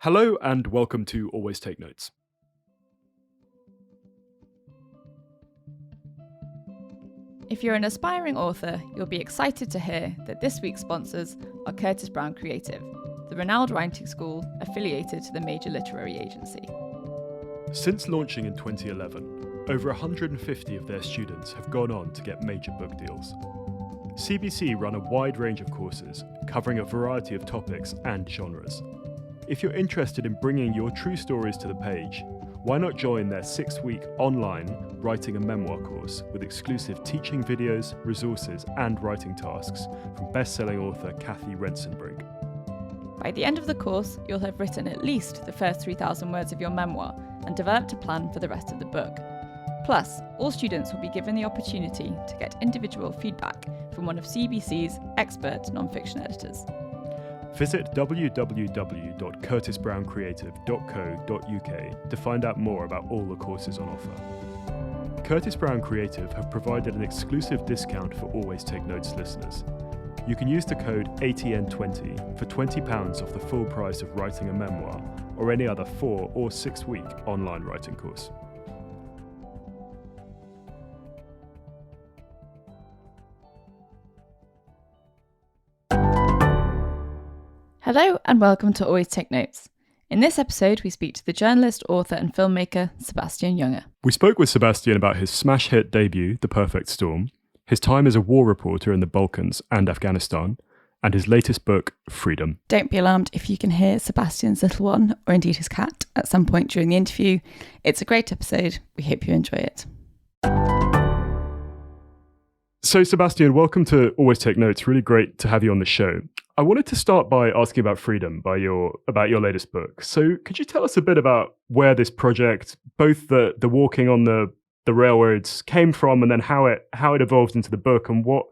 Hello and welcome to Always Take Notes. If you're an aspiring author, you'll be excited to hear that this week's sponsors are Curtis Brown Creative, the renowned writing school affiliated to the major literary agency. Since launching in 2011, over 150 of their students have gone on to get major book deals. CBC run a wide range of courses covering a variety of topics and genres. If you're interested in bringing your true stories to the page, why not join their 6-week online writing a memoir course with exclusive teaching videos, resources, and writing tasks from best-selling author Kathy Rensenbrink. By the end of the course, you'll have written at least the first 3,000 words of your memoir and developed a plan for the rest of the book. Plus, all students will be given the opportunity to get individual feedback from one of CBC's expert non-fiction editors. Visit www.curtisbrowncreative.co.uk to find out more about all the courses on offer. Curtis Brown Creative have provided an exclusive discount for Always Take Notes listeners. You can use the code ATN20 for £20 off the full price of writing a memoir or any other 4 or 6-week online writing course. Hello and welcome to Always Take Notes. In this episode, we speak to the journalist, author and filmmaker Sebastian Junger. We spoke with Sebastian about his smash hit debut, The Perfect Storm, his time as a war reporter in the Balkans and Afghanistan, and his latest book, Freedom. Don't be alarmed if you can hear Sebastian's little one, or indeed his cat, at some point during the interview. It's a great episode. We hope you enjoy it. So Sebastian, welcome to Always Take Notes. Really great to have you on the show. I wanted to start by asking about Freedom, about your latest book. So could you tell us a bit about where this project, both the walking on the railroads came from, and then how it evolved into the book, and what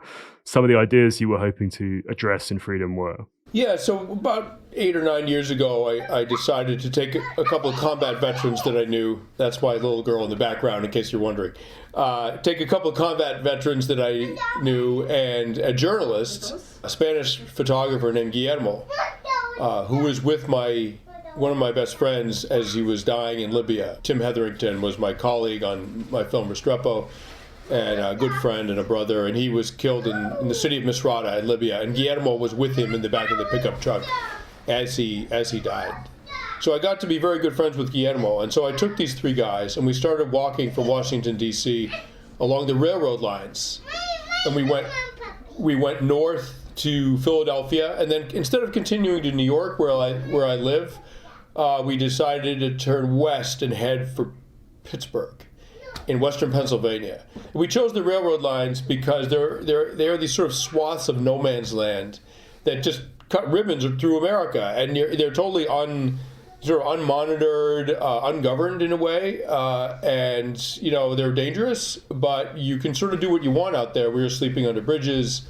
some of the ideas you were hoping to address in Freedom were? Yeah, so about 8 or 9 years ago, I decided to take a couple of combat veterans that I knew. That's my little girl in the background, in case you're wondering. Take a couple of combat veterans that I knew and a journalist, a Spanish photographer named Guillermo, who was with one of my best friends as he was dying in Libya. Tim Hetherington was my colleague on my film Restrepo, and a good friend and a brother, and he was killed in the city of Misrata in Libya, and Guillermo was with him in the back of the pickup truck as he died. So I got to be very good friends with Guillermo, and so I took these 3 guys, and we started walking from Washington, D.C. along the railroad lines, and we went north to Philadelphia, and then instead of continuing to New York, where I live, we decided to turn west and head for Pittsburgh in western Pennsylvania. We chose the railroad lines because there are these sort of swaths of no man's land that just cut ribbons through America, and they're totally unmonitored, ungoverned in a way, and they're dangerous, but you can sort of do what you want out there. We were sleeping under bridges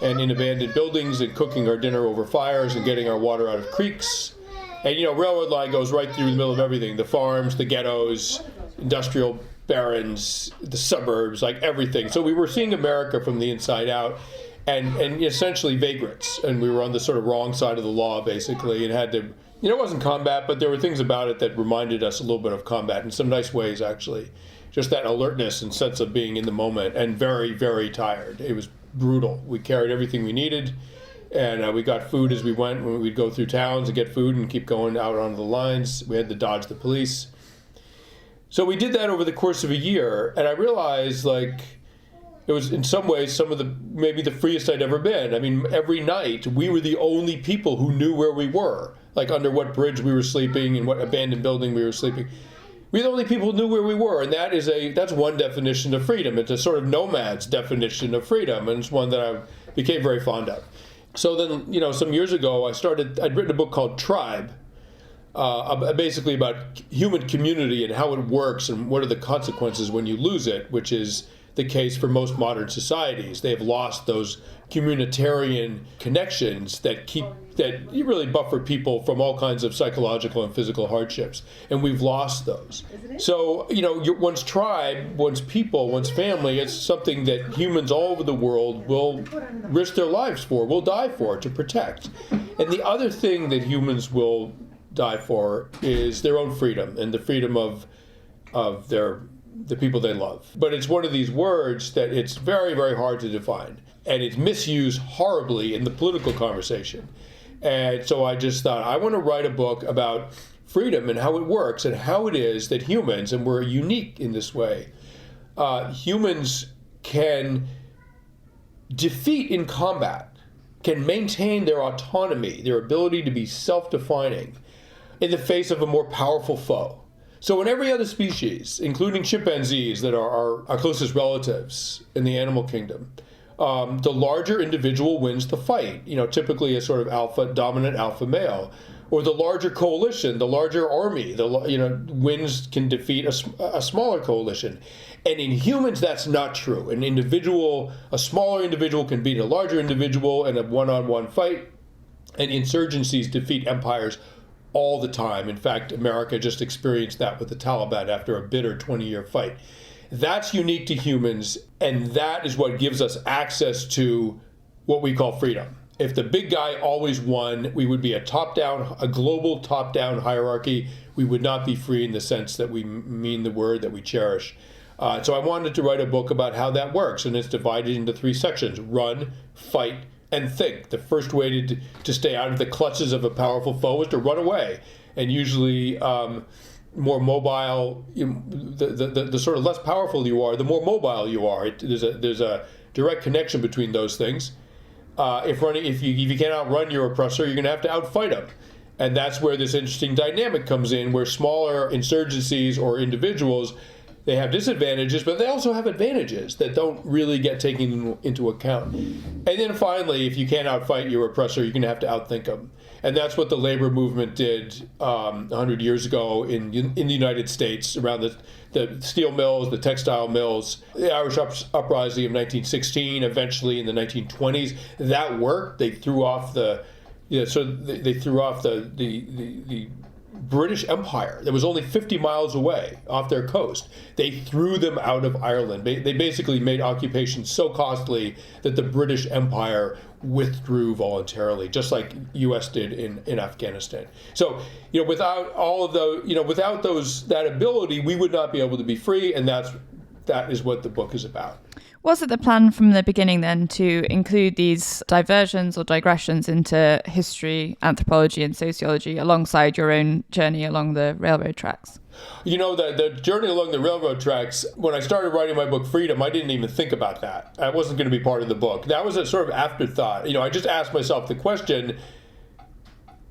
and in abandoned buildings and cooking our dinner over fires and getting our water out of creeks. And railroad line goes right through the middle of everything: the farms, the ghettos, industrial barons, the suburbs, like everything. So we were seeing America from the inside out, and essentially vagrants. And we were on the sort of wrong side of the law, basically, and had to, it wasn't combat, but there were things about it that reminded us a little bit of combat in some nice ways, actually. Just that alertness and sense of being in the moment, and very, very tired. It was brutal. We carried everything we needed, and we got food as we went. When we'd go through towns and get food and keep going out onto the lines. We had to dodge the police. So we did that over the course of a year, and I realized, it was in some ways maybe the freest I'd ever been. I mean, every night we were the only people who knew where we were, like under what bridge we were sleeping and what abandoned building we were sleeping. We were the only people who knew where we were, and that's one definition of freedom. It's a sort of nomad's definition of freedom, and it's one that I became very fond of. So then, some years ago, I'd written a book called Tribe, basically about human community and how it works and what are the consequences when you lose it, which is the case for most modern societies. They have lost those communitarian connections that you really buffer people from all kinds of psychological and physical hardships, and we've lost those. So, one's tribe, one's people, one's family, it's something that humans all over the world will risk their lives for, will die for, to protect. And the other thing that humans will die for is their own freedom and the freedom of the people they love. But it's one of these words that it's very, very hard to define. And it's misused horribly in the political conversation. And so I just thought, I want to write a book about freedom and how it works and how it is that humans, and we're unique in this way, humans can defeat in combat, can maintain their autonomy, their ability to be self-defining in the face of a more powerful foe. So in every other species, including chimpanzees that are our closest relatives in the animal kingdom, the larger individual wins the fight, typically a sort of dominant alpha male. Or the larger coalition, the larger army, can defeat a smaller coalition. And in humans, that's not true. A smaller individual can beat a larger individual in a one-on-one fight, and insurgencies defeat empires all the time. In fact, America just experienced that with the Taliban after a bitter 20-year fight. That's unique to humans, and that is what gives us access to what we call freedom. If the big guy always won, we would be a global top-down hierarchy. We would not be free in the sense that we mean the word that we cherish. So I wanted to write a book about how that works, and it's divided into 3 sections: run, fight, and think. The first way to stay out of the clutches of a powerful foe is to run away, and usually more mobile. The sort of less powerful you are, the more mobile you are. There's a direct connection between those things. If you can't outrun your oppressor, you're going to have to outfight him. And that's where this interesting dynamic comes in, where smaller insurgencies or individuals, they have disadvantages, but they also have advantages that don't really get taken into account. And then finally, if you can't outfight your oppressor, you're going to have to outthink him. And that's what the labor movement did 100 years ago in the United States, around the steel mills, the textile mills, the Irish uprising of 1916, eventually in the 1920s. That worked. They threw off the British Empire that was only 50 miles away off their coast. They threw them out of Ireland. They basically made occupation so costly that the British Empire withdrew voluntarily, just like U.S. did in Afghanistan. So, without all of those, without that ability, we would not be able to be free, and that is what the book is about. Was it the plan from the beginning then to include these diversions or digressions into history, anthropology and sociology alongside your own journey along the railroad tracks? The journey along the railroad tracks, when I started writing my book Freedom, I didn't even think about that. That wasn't going to be part of the book. That was a sort of afterthought. I just asked myself the question,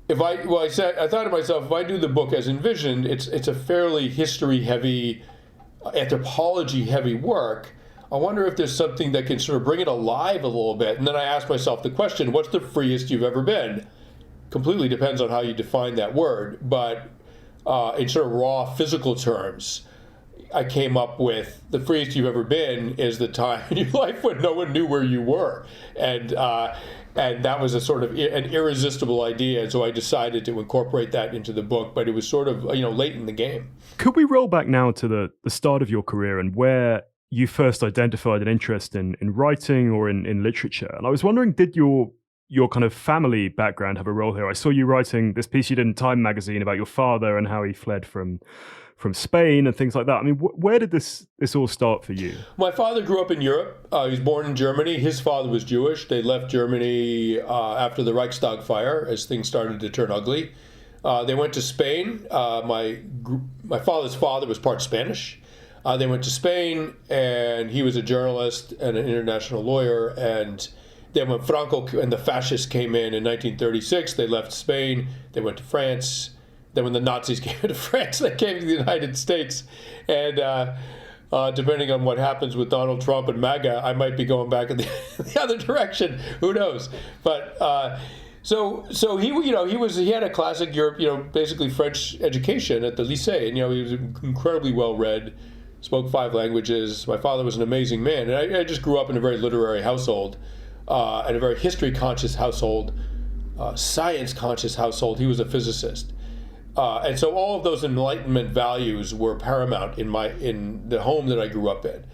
I thought to myself, if I do the book as envisioned, it's a fairly history-heavy, anthropology-heavy work. I wonder if there's something that can sort of bring it alive a little bit. And then I asked myself the question, what's the freest you've ever been? Completely depends on how you define that word. But in sort of raw physical terms, I came up with the freest you've ever been is the time in your life when no one knew where you were. And that was a sort of an irresistible idea. And so I decided to incorporate that into the book. But it was sort of, late in the game. Could we roll back now to the start of your career and where you first identified an interest in writing or in literature? And I was wondering, did your kind of family background have a role here? I saw you writing this piece you did in Time magazine about your father and how he fled from Spain and things like that. I mean, where did this all start for you? My father grew up in Europe. He was born in Germany. His father was Jewish. They left Germany after the Reichstag fire as things started to turn ugly. They went to Spain. My father's father was part Spanish. They went to Spain, and he was a journalist and an international lawyer. And then when Franco and the fascists came in 1936, they left Spain. They went to France. Then when the Nazis came to France, they came to the United States. And depending on what happens with Donald Trump and MAGA, I might be going back in the other direction. Who knows? But so he had a classic Europe, basically French education at the lycée, and he was incredibly well read. Spoke 5 languages. My father was an amazing man. And I just grew up in a very literary household, and a very history-conscious household, science-conscious household. He was a physicist. And so all of those Enlightenment values were paramount in the home that I grew up in.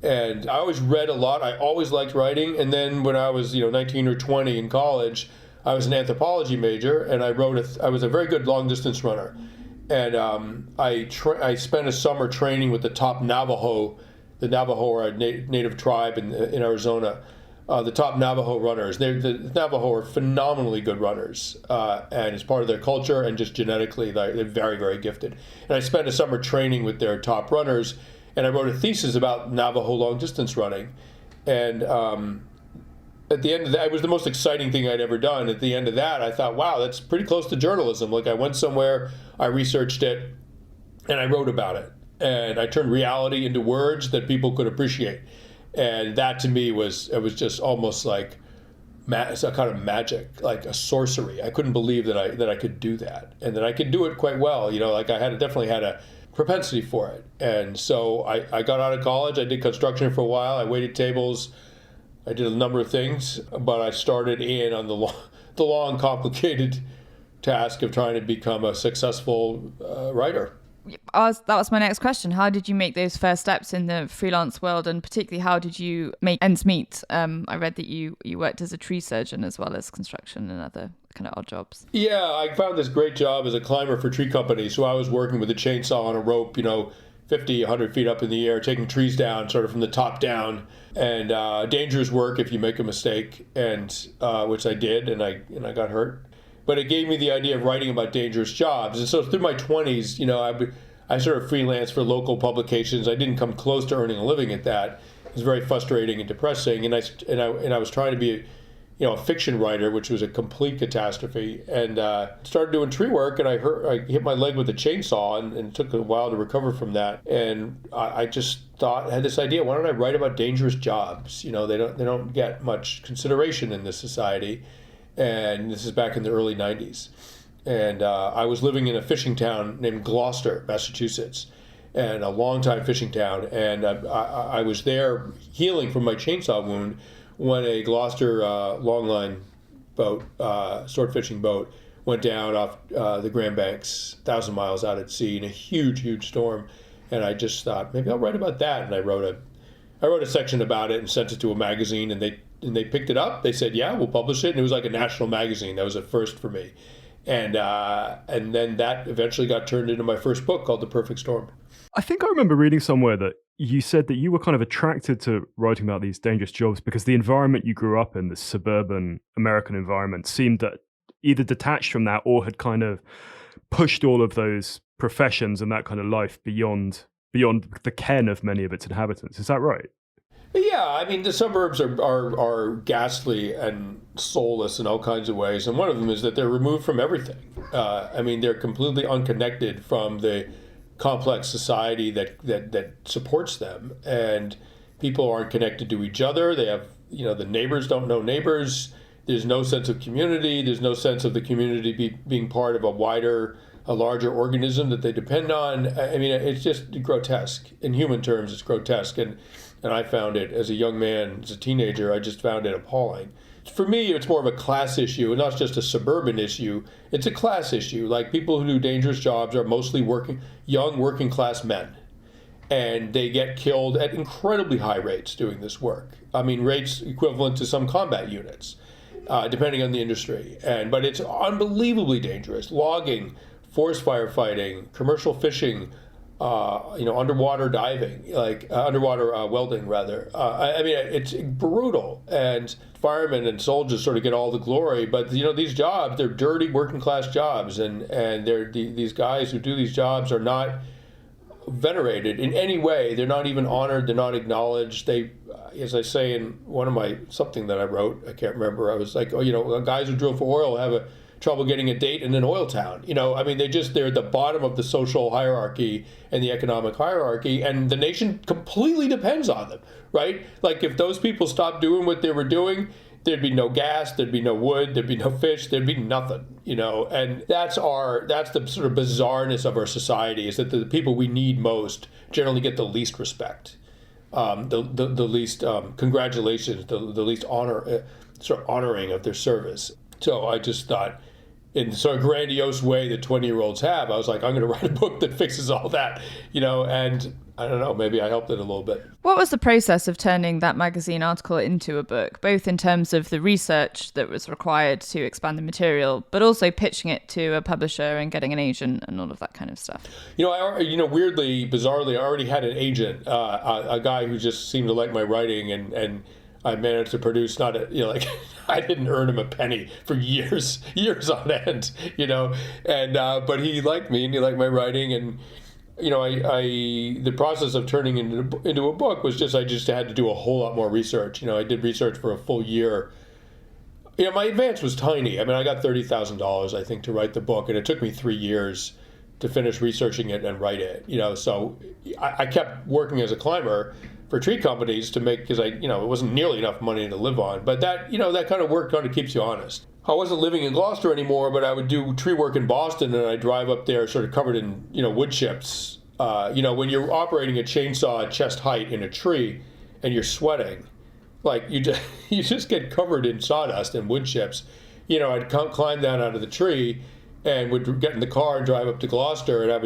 And I always read a lot. I always liked writing. And then when I was 19 or 20 in college, I was an anthropology major, and I was a very good long distance runner, and I spent a summer training with the top Navajo. The Navajo are a native tribe in Arizona. The top Navajo runners. The Navajo are phenomenally good runners, and it's part of their culture, and just genetically, they're very, very gifted. And I spent a summer training with their top runners, and I wrote a thesis about Navajo long distance running. And at the end of that, it was the most exciting thing I'd ever done. At the end of that, I thought, wow, that's pretty close to journalism. Like, I went somewhere, I researched it, and I wrote about it. And I turned reality into words that people could appreciate. And that to me was just almost like a kind of magic, like a sorcery. I couldn't believe that I could do that, and that I could do it quite well. Like I definitely had a propensity for it. And so I got out of college. I did construction for a while. I waited tables. I did a number of things, but I started in on the long, complicated task of trying to become a successful writer. That was my next question. How did you make those first steps in the freelance world, and particularly how did you make ends meet? I read that you worked as a tree surgeon as well as construction and other kind of odd jobs. Yeah, I found this great job as a climber for tree companies. So I was working with a chainsaw on a rope, 50, 100 feet up in the air, taking trees down sort of from the top down, and dangerous work if you make a mistake, and which I did, and I got hurt. But it gave me the idea of writing about dangerous jobs. And so through my 20s, I sort of freelanced for local publications. I didn't come close to earning a living at that. It was very frustrating and depressing. And I was trying to be, a fiction writer, which was a complete catastrophe. And started doing tree work, and I hit my leg with a chainsaw, and it took a while to recover from that. And I just had this idea: why don't I write about dangerous jobs? They don't get much consideration in this society. And this is back in the early 90s. And I was living in a fishing town named Gloucester, Massachusetts, and a long-time fishing town. And I was there healing from my chainsaw wound when a Gloucester longline boat, sword fishing boat, went down off the Grand Banks, 1,000 miles out at sea in a huge, huge storm. And I just thought, maybe I'll write about that. And I wrote a section about it and sent it to a magazine, and they picked it up. They said, yeah, we'll publish it. And it was like a national magazine. That was a first for me. And then that eventually got turned into my first book called The Perfect Storm. I think I remember reading somewhere that you said that you were kind of attracted to writing about these dangerous jobs because the environment you grew up in, the suburban American environment, seemed that either detached from that or had kind of pushed all of those professions and that kind of life beyond the ken of many of its inhabitants. Is that right? Yeah, I mean, the suburbs are ghastly and soulless in all kinds of ways. And one of them is that they're removed from everything. They're completely unconnected from the complex society that supports them. And people aren't connected to each other. They have, the neighbors don't know neighbors. There's no sense of community. There's no sense of the community being part of a larger organism that they depend on. It's just grotesque. In human terms, it's grotesque. And I found it as a young man, as a teenager, I just found it appalling. For me, it's more of a class issue, and not just a suburban issue. It's a class issue. Like, people who do dangerous jobs are mostly young working class men. And they get killed at incredibly high rates doing this work. Rates equivalent to some combat units, depending on the industry. But it's unbelievably dangerous. Logging, forest firefighting, commercial fishing, underwater diving, underwater welding, rather. It's brutal, and firemen and soldiers sort of get all the glory. But these jobs, they're dirty working class jobs, and these guys who do these jobs are not venerated in any way. They're not even honored. They're not acknowledged. They, as I say in something that I wrote, I can't remember. I was like, guys who drill for oil have trouble getting a date in an oil town. They're at the bottom of the social hierarchy and the economic hierarchy, and the nation completely depends on them, right? Like, if those people stopped doing what they were doing, there'd be no gas, there'd be no wood, there'd be no fish, there'd be nothing, and that's the sort of bizarreness of our society, is that the people we need most generally get the least respect, the least congratulations, the least honor, sort of honoring of their service. So I just thought, in sort of grandiose way that 20-year-olds have, I was like, I'm going to write a book that fixes all that, and I don't know, maybe I helped it a little bit. What was the process of turning that magazine article into a book, both in terms of the research that was required to expand the material, but also pitching it to a publisher and getting an agent and all of that kind of stuff? Weirdly, bizarrely, I already had an agent, a guy who just seemed to like my writing, and I managed to produce I didn't earn him a penny for years on end, but he liked me and he liked my writing, and the process of turning into a book was I just had to do a whole lot more research. I did research for a full year. My advance was tiny. I got $30,000, I think, to write the book, and it took me 3 years to finish researching it and write it. So I kept working as a climber for tree companies to make, because it wasn't nearly enough money to live on. But that kind of work kind of keeps you honest. I wasn't living in Gloucester anymore, but I would do tree work in Boston, and I'd drive up there sort of covered in, wood chips. When you're operating a chainsaw at chest height in a tree and you're sweating, you just get covered in sawdust and wood chips. I'd climb down out of the tree and would get in the car and drive up to Gloucester, and I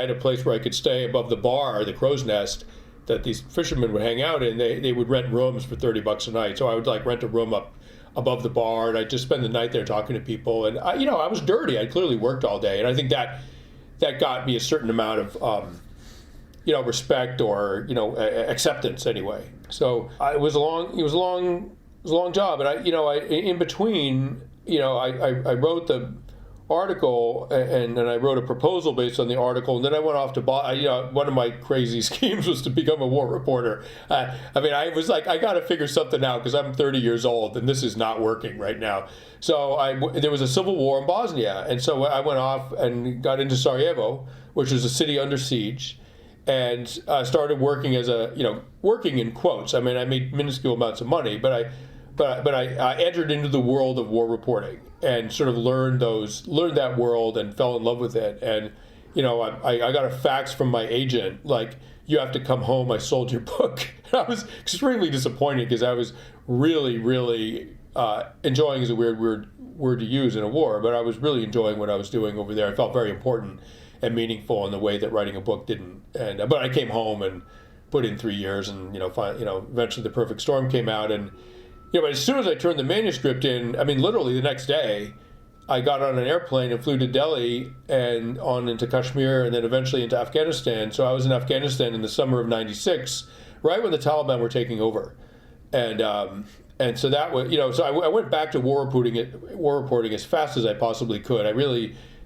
had a place where I could stay above the bar, the crow's nest, that these fishermen would hang out in. They would rent rooms for $30 a night. So I would rent a room up above the bar, and I'd just spend the night there talking to people. And I was dirty. I clearly worked all day, and I think that got me a certain amount of respect or acceptance anyway. So it was a long job, and in between, I wrote the article, and then I wrote a proposal based on the article, and then I went off to one of my crazy schemes was to become a war reporter. I was like, I got to figure something out because I'm 30 years old and this is not working right now. So there was a civil war in Bosnia, and so I went off and got into Sarajevo, which was a city under siege, and started working as working in quotes. I made minuscule amounts of money, but I entered into the world of war reporting and sort of learned that world and fell in love with it. And, I got a fax from my agent, you have to come home, I sold your book. I was extremely disappointed because I was really, really enjoying is a weird word to use in a war, but I was really enjoying what I was doing over there. I felt very important and meaningful in the way that writing a book didn't. But I came home and put in 3 years, and, eventually The Perfect Storm came out, and but as soon as I turned the manuscript in, literally the next day, I got on an airplane and flew to Delhi and on into Kashmir and then eventually into Afghanistan. So I was in Afghanistan in the summer of '96, right when the Taliban were taking over, and so that was So I went back to war reporting as fast as I possibly could.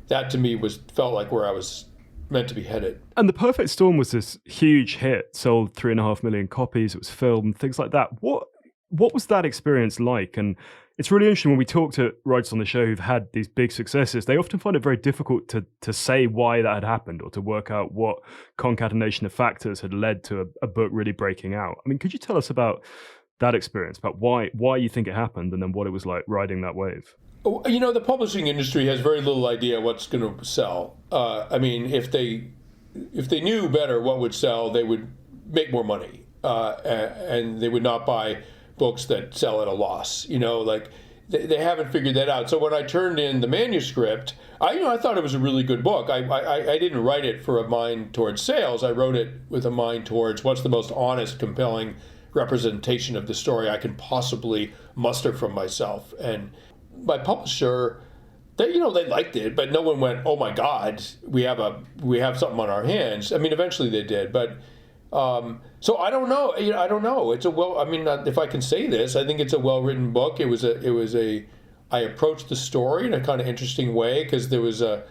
That to me felt like where I was meant to be headed. And The Perfect Storm was this huge hit, sold 3.5 million copies. It was filmed, things like that. What was that experience like? And it's really interesting when we talk to writers on the show who've had these big successes, they often find it very difficult to say why that had happened or to work out what concatenation of factors had led to a book really breaking out. Could you tell us about that experience, about why you think it happened and then what it was like riding that wave? The publishing industry has very little idea what's going to sell. If they knew better what would sell, they would make more money, and they would not buy books that sell at a loss. They haven't figured that out. So when I turned in the manuscript, I thought it was a really good book. I didn't write it for a mind towards sales. I wrote it with a mind towards what's the most honest, compelling representation of the story I can possibly muster from myself. And my publisher, they liked it, but no one went, "Oh my God, we have something on our hands." Eventually they did, but so I don't know. I don't know. It's if I can say this, I think it's a well-written book. I approached the story in a kind of interesting way because there was a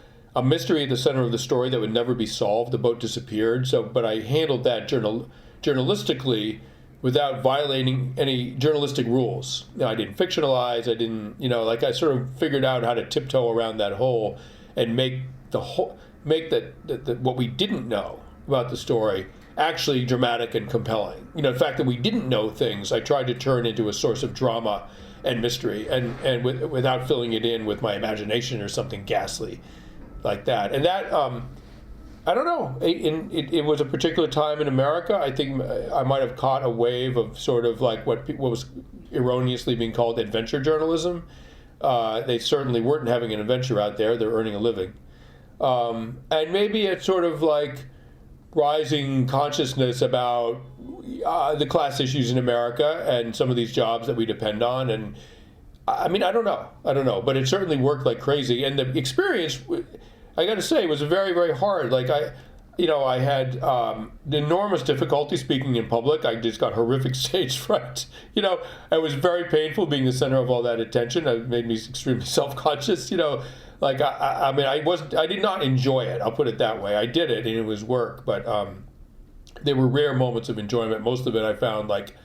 mystery at the center of the story that would never be solved. The boat disappeared. But I handled that journalistically without violating any journalistic rules. I didn't fictionalize. I didn't, I sort of figured out how to tiptoe around that hole and make what we didn't know about the story actually dramatic and compelling. The fact that we didn't know things, I tried to turn into a source of drama and mystery, and without filling it in with my imagination or something ghastly like that. And that, I don't know. It was a particular time in America. I think I might have caught a wave of sort of like what was erroneously being called adventure journalism. They certainly weren't having an adventure out there. They're earning a living. And maybe it's sort of like rising consciousness about the class issues in America and some of these jobs that we depend on. And I mean, I don't know, but it certainly worked like crazy. And the experience, I got to say, was very, very hard. Like I had enormous difficulty speaking in public. I just got horrific stage fright. It was very painful being the center of all that attention. It made me extremely self-conscious. Like I did not enjoy it. I'll put it that way. I did it and it was work, but there were rare moments of enjoyment. Most of it I found like,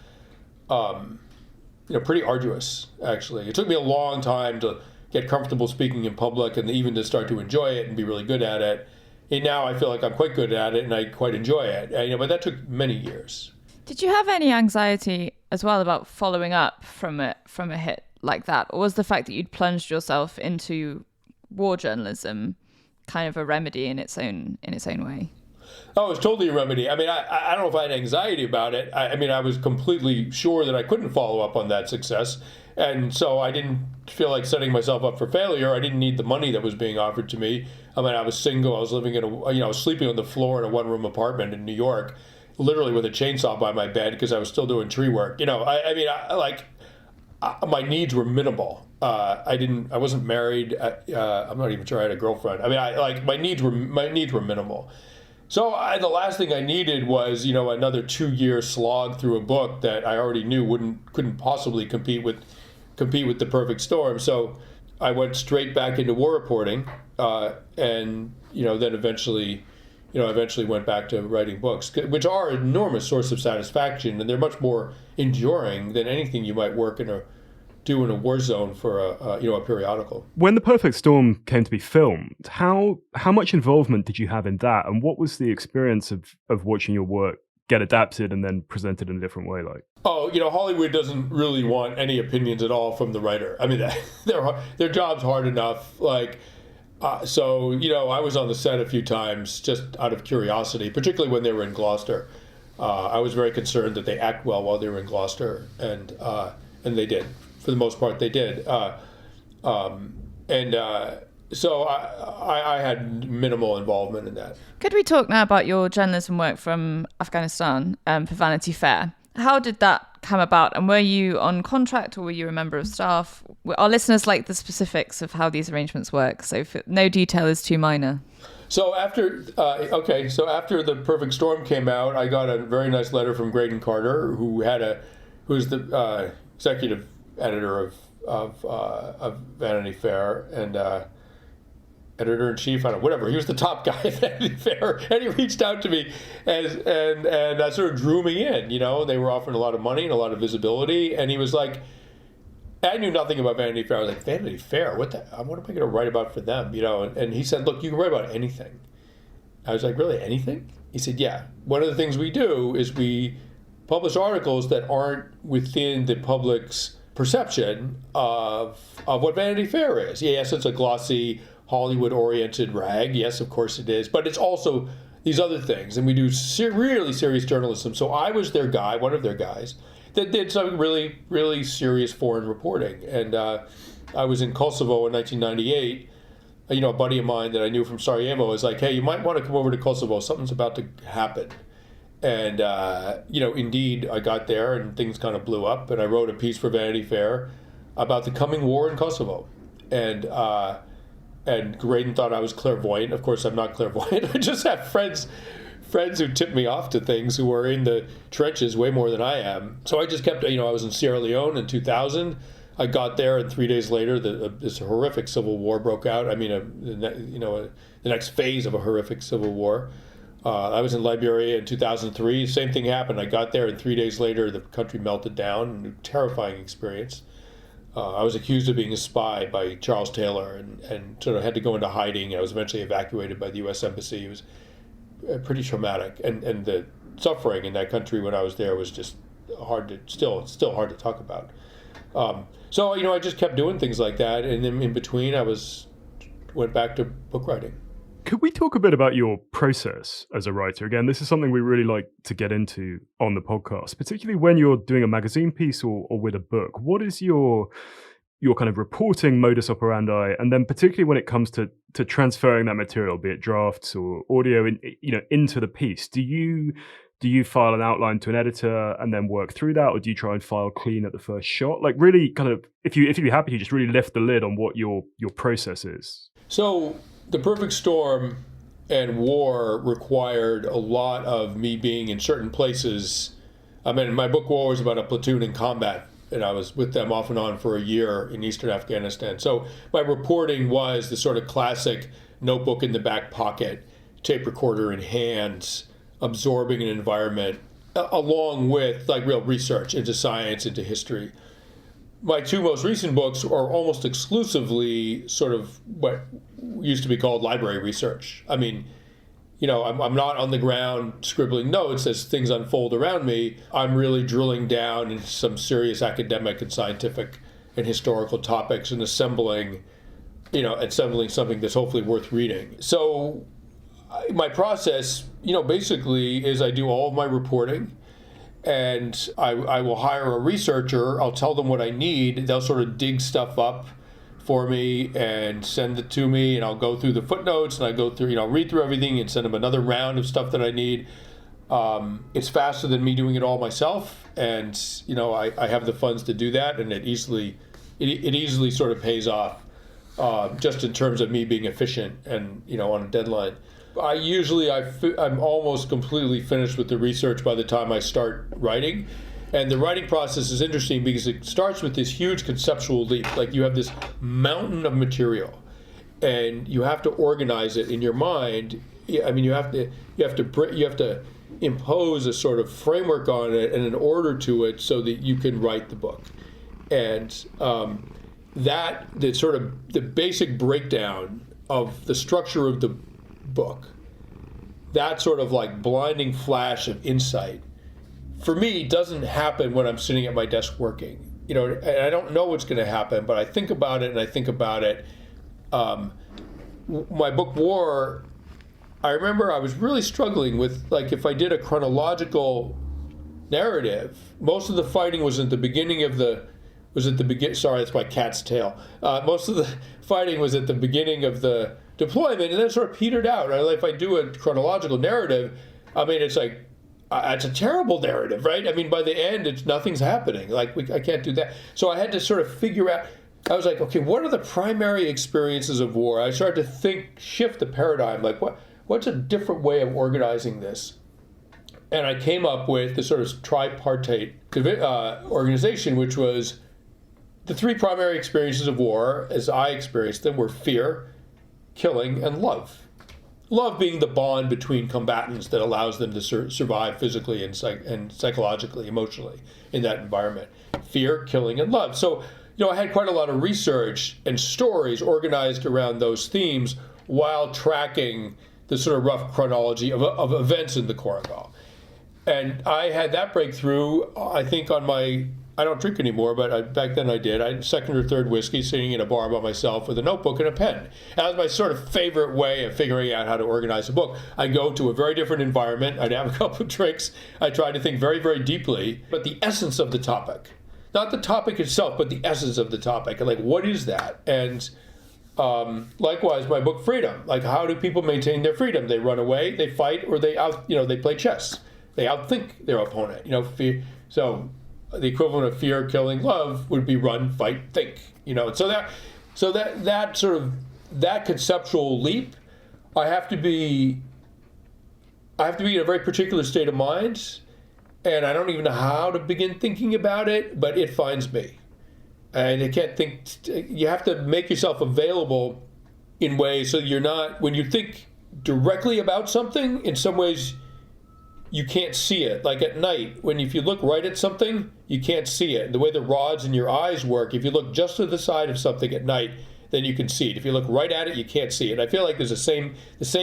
pretty arduous. Actually, it took me a long time to get comfortable speaking in public and even to start to enjoy it and be really good at it. And now I feel like I'm quite good at it and I quite enjoy it. But that took many years. Did you have any anxiety as well about following up from a hit like that, or was the fact that you'd plunged yourself into war journalism kind of a remedy in its own way? Oh, it's totally a remedy. I mean, I don't know if I had anxiety about it. I was completely sure that I couldn't follow up on that success. And so I didn't feel like setting myself up for failure. I didn't need the money that was being offered to me. I mean, I was single. I was living I was sleeping on the floor in a one-room apartment in New York, literally with a chainsaw by my bed because I was still doing tree work. My needs were minimal. I wasn't married. I'm not even sure I had a girlfriend. I mean, my needs were minimal. So the last thing I needed was, another 2-year slog through a book that I already knew couldn't possibly compete with The Perfect Storm. So I went straight back into war reporting, and then eventually went back to writing books, which are an enormous source of satisfaction, and they're much more enduring than anything you might do in a war zone for a periodical. When The Perfect Storm came to be filmed, how much involvement did you have in that, and what was the experience of watching your work get adapted and then presented in a different way like? Oh, Hollywood doesn't really want any opinions at all from the writer. I mean, their job's hard enough. So I was on the set a few times just out of curiosity, particularly when they were in Gloucester. I was very concerned that they act well while they were in Gloucester, and they did. For the most part, they did. So I had minimal involvement in that. Could we talk now about your journalism work from Afghanistan for Vanity Fair? How did that come about? And were you on contract or were you a member of staff? Our listeners like the specifics of how these arrangements work, so no detail is too minor. So after The Perfect Storm came out, I got a very nice letter from Graydon Carter, who's the executive editor of Vanity Fair and editor-in-chief, whatever. He was the top guy at Vanity Fair, and he reached out to me and that sort of drew me in. They were offering a lot of money and a lot of visibility, and he was like, I knew nothing about Vanity Fair. I was like, Vanity Fair? What am I going to write about for them? And he said, look, you can write about anything. I was like, really, anything? He said, yeah. One of the things we do is we publish articles that aren't within the public's perception of what Vanity Fair is. Yes, it's a glossy, Hollywood-oriented rag. Yes, of course it is. But it's also these other things. And we do really serious journalism. So I was their guy, one of their guys, that did some really, really serious foreign reporting. And I was in Kosovo in 1998. A buddy of mine that I knew from Sarajevo was like, hey, you might want to come over to Kosovo. Something's about to happen. And, indeed, I got there and things kind of blew up. And I wrote a piece for Vanity Fair about the coming war in Kosovo. And Graydon thought I was clairvoyant. Of course, I'm not clairvoyant. I just have friends who tip me off to things who are in the trenches way more than I am. So I just kept, I was in Sierra Leone in 2000. I got there, and 3 days later, this horrific civil war broke out. The next phase of a horrific civil war. I was in Liberia in 2003. Same thing happened. I got there, and 3 days later, the country melted down. A terrifying experience. I was accused of being a spy by Charles Taylor and sort of had to go into hiding. I was eventually evacuated by the U.S. Embassy. It was pretty traumatic. And the suffering in that country when I was there was just still hard to talk about. So I just kept doing things like that. And then in between, went back to book writing. Could we talk a bit about your process as a writer? Again, this is something we really like to get into on the podcast, particularly when you're doing a magazine piece or with a book. What is your your kind of reporting modus operandi, and then particularly when it comes to transferring that material, be it drafts or audio, into the piece. Do you file an outline to an editor and then work through that, or do you try and file clean at the first shot? Like, really, kind of, if you'd be happy, you just really lift the lid on what your process is. So, The Perfect Storm and War required a lot of me being in certain places. I mean, my book War was about a platoon in combat, and I was with them off and on for a year in eastern Afghanistan. So my reporting was the sort of classic notebook in the back pocket, tape recorder in hand, absorbing an environment, along with like real research into science, into history. My two most recent books are almost exclusively sort of what used to be called library research. I mean, I'm not on the ground scribbling notes as things unfold around me. I'm really drilling down into some serious academic and scientific and historical topics and assembling something that's hopefully worth reading. So my process, basically is I do all of my reporting, and I will hire a researcher. I'll tell them what I need. They'll sort of dig stuff up for me and send it to me, and I'll go through the footnotes, and I go through, read through everything and send them another round of stuff that I need. It's faster than me doing it all myself, and I have the funds to do that, and it easily sort of pays off, just in terms of me being efficient and on a deadline. I'm almost completely finished with the research by the time I start writing. And the writing process is interesting because it starts with this huge conceptual leap. Like, you have this mountain of material, and you have to organize it in your mind. I mean, you have to impose a sort of framework on it and an order to it so that you can write the book. And the basic breakdown of the structure of the book, that sort of like blinding flash of insight, for me, doesn't happen when I'm sitting at my desk working. And I don't know what's going to happen, but I think about it. My book War, I remember I was really struggling with, like, if I did a chronological narrative, most of the fighting was at the beginning of sorry, it's my cat's tail. Most of the fighting was at the beginning of the deployment, and then it sort of petered out. If I do a chronological narrative, I mean, it's like, it's a terrible narrative, right? I mean, by the end, nothing's happening. I can't do that. So I had to sort of figure out, I was like, okay, what are the primary experiences of war? I started to shift the paradigm, like what's a different way of organizing this? And I came up with this sort of tripartite organization, which was the three primary experiences of war, as I experienced them, were fear, killing, and love. Love being the bond between combatants that allows them to survive physically and psychologically, emotionally in that environment. Fear, killing, and love. So, I had quite a lot of research and stories organized around those themes while tracking the sort of rough chronology of events in the Korengal. And I had that breakthrough, I think, I don't drink anymore, but back then I did. I had second or third whiskey, sitting in a bar by myself with a notebook and a pen. That was my sort of favorite way of figuring out how to organize a book. I'd go to a very different environment. I'd have a couple of drinks. I tried to think very, very deeply, but the essence of the topic. Not the topic itself, but the essence of the topic. And what is that? And likewise, my book Freedom. How do people maintain their freedom? They run away, they fight, or they play chess. They outthink their opponent. So the equivalent of fear, killing, love would be run, fight, think. So that sort of that conceptual leap, I have to be in a very particular state of mind, and I don't even know how to begin thinking about it, but it finds me. And I can't think. You have to make yourself available in ways so you're not, when you think directly about something, in some ways you can't see it. Like at night, if you look right at something, you can't see it. The way the rods in your eyes work, if you look just to the side of something at night, then you can see it. If you look right at it, you can't see it. I feel like there's the same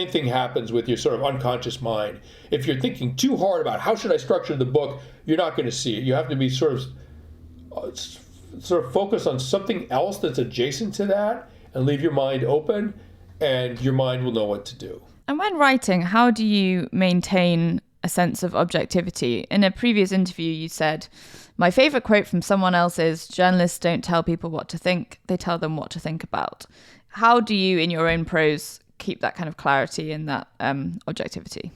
thing happens with your sort of unconscious mind. If you're thinking too hard about how should I structure the book, you're not going to see it. You have to be sort of focus on something else that's adjacent to that and leave your mind open, and your mind will know what to do. And when writing, how do you maintain a sense of objectivity. In a previous interview, you said, "My favourite quote from someone else is, 'Journalists don't tell people what to think, they tell them what to think about.'" How do you, in your own prose, keep that kind of clarity and that objectivity?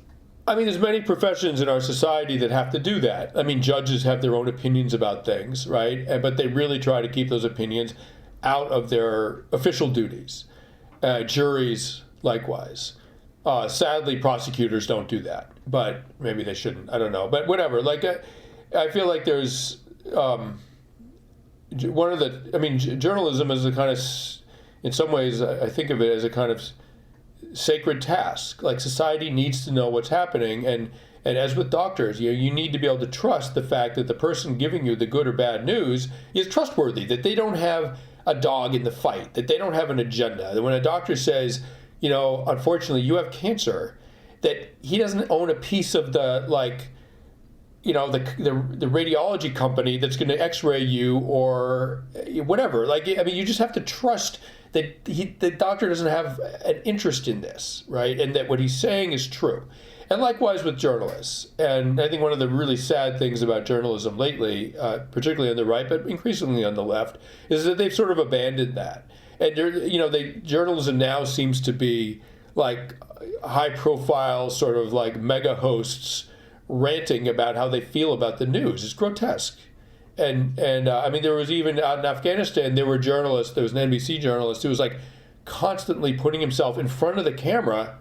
I mean, there's many professions in our society that have to do that. I mean, judges have their own opinions about things, right? But they really try to keep those opinions out of their official duties. Juries, likewise. Sadly, prosecutors don't do that, but maybe they shouldn't. I don't know, but whatever. Like, I feel like there's journalism is a kind of, in some ways, I think of it as a kind of sacred task. Like, society needs to know what's happening, and as with doctors, you need to be able to trust the fact that the person giving you the good or bad news is trustworthy, that they don't have a dog in the fight, that they don't have an agenda. That when a doctor says, unfortunately, you have cancer, that he doesn't own a piece of the radiology company that's going to X-ray you or whatever. You just have to trust that the doctor doesn't have an interest in this, right? And that what he's saying is true. And likewise with journalists. And I think one of the really sad things about journalism lately, particularly on the right, but increasingly on the left, is that they've sort of abandoned that. And journalism now seems to be like high-profile sort of like mega hosts ranting about how they feel about the news. It's grotesque. And there was even out in Afghanistan, there was an NBC journalist who was like constantly putting himself in front of the camera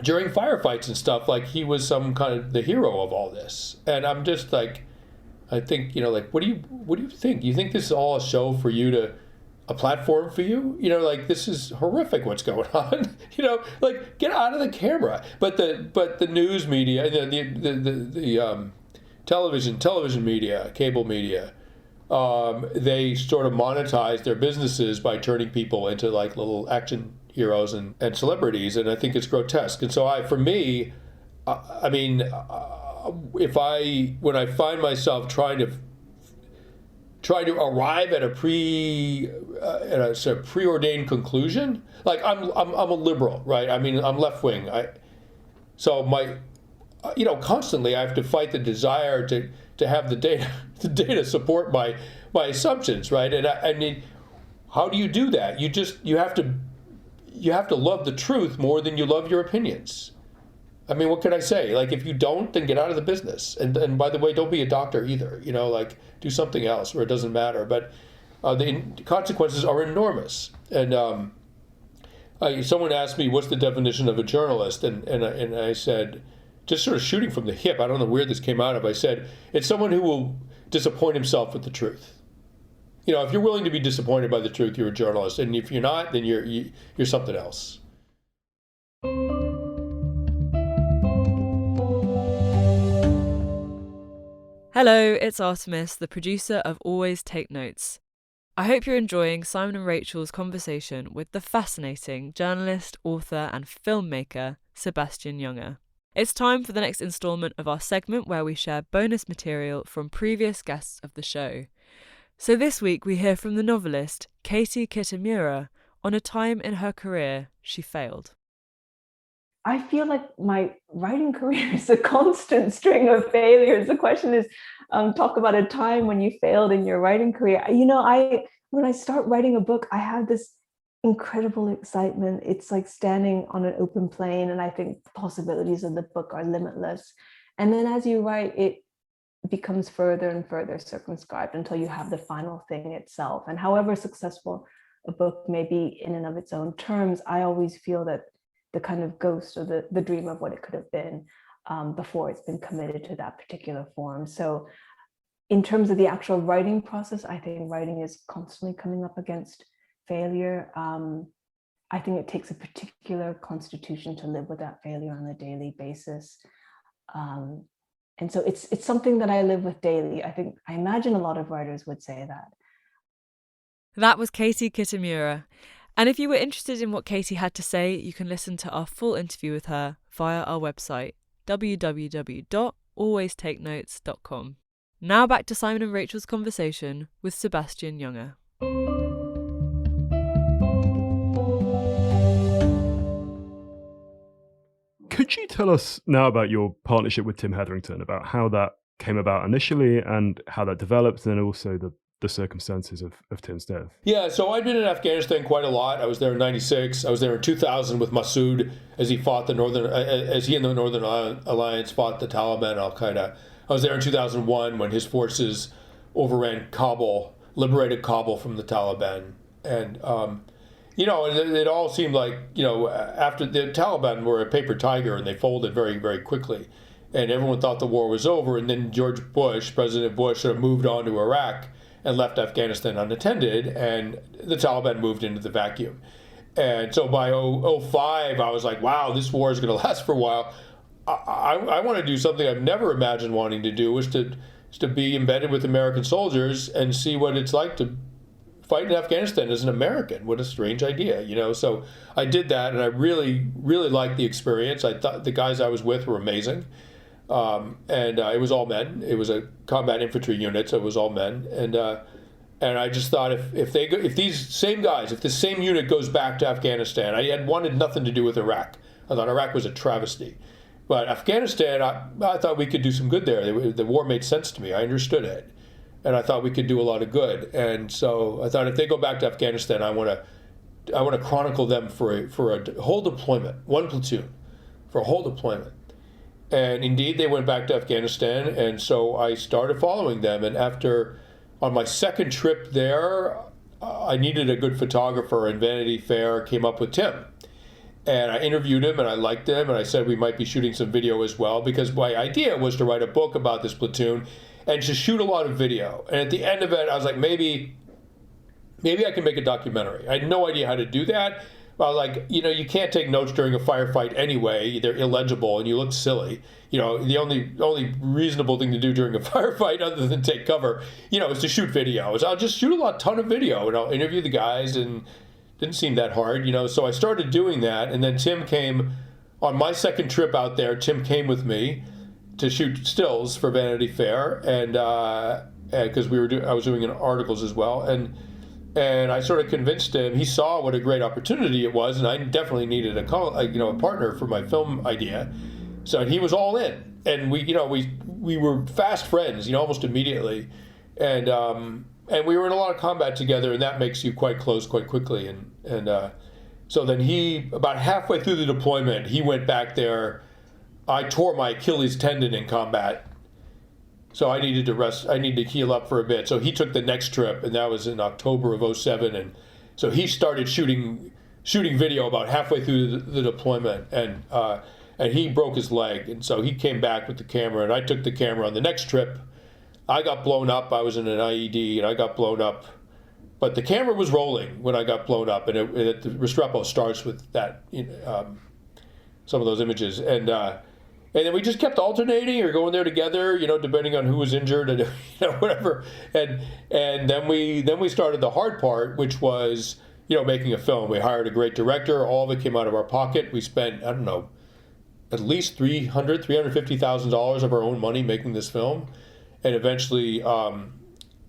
during firefights and stuff, like he was some kind of the hero of all this. And I'm just like, I think, what do you think? You think this is all a show for you a platform for you? This is horrific what's going on. Get out of the camera. But the news media, the television media, cable media, they sort of monetize their businesses by turning people into like little action heroes and celebrities, and I think it's grotesque. And so when I find myself trying to arrive at a preordained conclusion, like I'm a liberal, right? I mean, I'm left wing. Constantly I have to fight the desire to have the data support my assumptions, right? And I mean, how do you do that? You have to love the truth more than you love your opinions. I mean, what can I say? Like, if you don't, then get out of the business. And by the way, don't be a doctor either. Do something else where it doesn't matter. But the consequences are enormous. And someone asked me, what's the definition of a journalist? And I said, just sort of shooting from the hip, I don't know where this came out of, I said, it's someone who will disappoint himself with the truth. If you're willing to be disappointed by the truth, you're a journalist. And if you're not, then you're something else. Hello, it's Artemis, the producer of Always Take Notes. I hope you're enjoying Simon and Rachel's conversation with the fascinating journalist, author and filmmaker Sebastian Junger. It's time for the next instalment of our segment where we share bonus material from previous guests of the show. So this week we hear from the novelist Katie Kitamura on a time in her career she failed. I feel like my writing career is a constant string of failures. The question is, talk about a time when you failed in your writing career. When I start writing a book, I have this incredible excitement. It's like standing on an open plane, and I think the possibilities of the book are limitless. And then as you write, it becomes further and further circumscribed until you have the final thing itself. And however successful a book may be in and of its own terms, I always feel that the kind of ghost or the dream of what it could have been before it's been committed to that particular form. So in terms of the actual writing process, I think writing is constantly coming up against failure. I think it takes a particular constitution to live with that failure on a daily basis. And so it's something that I live with daily. I imagine a lot of writers would say that. That was Katie Kitamura. And if you were interested in what Katie had to say, you can listen to our full interview with her via our website, www.alwaystakenotes.com. Now back to Simon and Rachel's conversation with Sebastian Junger. Could you tell us now about your partnership with Tim Hetherington, about how that came about initially and how that developed, and then also the circumstances of Tim's death? Yeah, so I'd been in Afghanistan quite a lot. I was there in '96. I was there in 2000 with Massoud as he fought as he and the Northern Alliance fought the Taliban and Al-Qaeda. I was there in 2001 when his forces overran Kabul, liberated Kabul from the Taliban. And, it all seemed like, after the Taliban were a paper tiger and they folded very, very quickly. And everyone thought the war was over. And then President Bush, sort of moved on to Iraq and left Afghanistan unattended, and the Taliban moved into the vacuum. And so by 2005, I was like, wow, this war is going to last for a while. I want to do something I've never imagined wanting to do, was to be embedded with American soldiers and see what it's like to fight in Afghanistan as an American. What a strange idea, So I did that, and I really, really liked the experience. I thought the guys I was with were amazing. It was all men. It was a combat infantry unit, so it was all men. And I just thought if this same unit goes back to Afghanistan, I had wanted nothing to do with Iraq. I thought Iraq was a travesty. But Afghanistan, I thought we could do some good there. The war made sense to me. I understood it. And I thought we could do a lot of good. And so I thought if they go back to Afghanistan, I want to chronicle them for a whole deployment, one platoon, for a whole deployment. And indeed, they went back to Afghanistan, and so I started following them. And on my second trip there, I needed a good photographer, and Vanity Fair came up with Tim. And I interviewed him, and I liked him, and I said we might be shooting some video as well, because my idea was to write a book about this platoon and to shoot a lot of video. And at the end of it, I was like, maybe I can make a documentary. I had no idea how to do that. But you can't take notes during a firefight anyway. They're illegible and you look silly. The only reasonable thing to do during a firefight, other than take cover, is to shoot video. I'll just shoot a ton of video and I'll interview the guys, and it didn't seem that hard, So I started doing that, and then Tim came on my second trip out there. Tim came with me to shoot stills for Vanity Fair, and because I was doing articles as well, and I sort of convinced him. He saw what a great opportunity it was, and I definitely needed a partner for my film idea. So he was all in, and we were fast friends, almost immediately, and we were in a lot of combat together, and that makes you quite close quite quickly. And so then he, about halfway through the deployment, he went back there. I tore my Achilles tendon in combat. So I needed to rest. I needed to heal up for a bit. So he took the next trip, and that was in October of 2007. And so he started shooting video about halfway through the deployment, and he broke his leg. And so he came back with the camera, and I took the camera on the next trip. I got blown up. I was in an IED, and I got blown up. But the camera was rolling when I got blown up, and the Restrepo starts with that, some of those images, and then we just kept alternating or going there together, depending on who was injured and whatever. And then we started the hard part, which was making a film. We hired a great director. All of it came out of our pocket. We spent, I don't know, at least $350,000 of our own money making this film, and eventually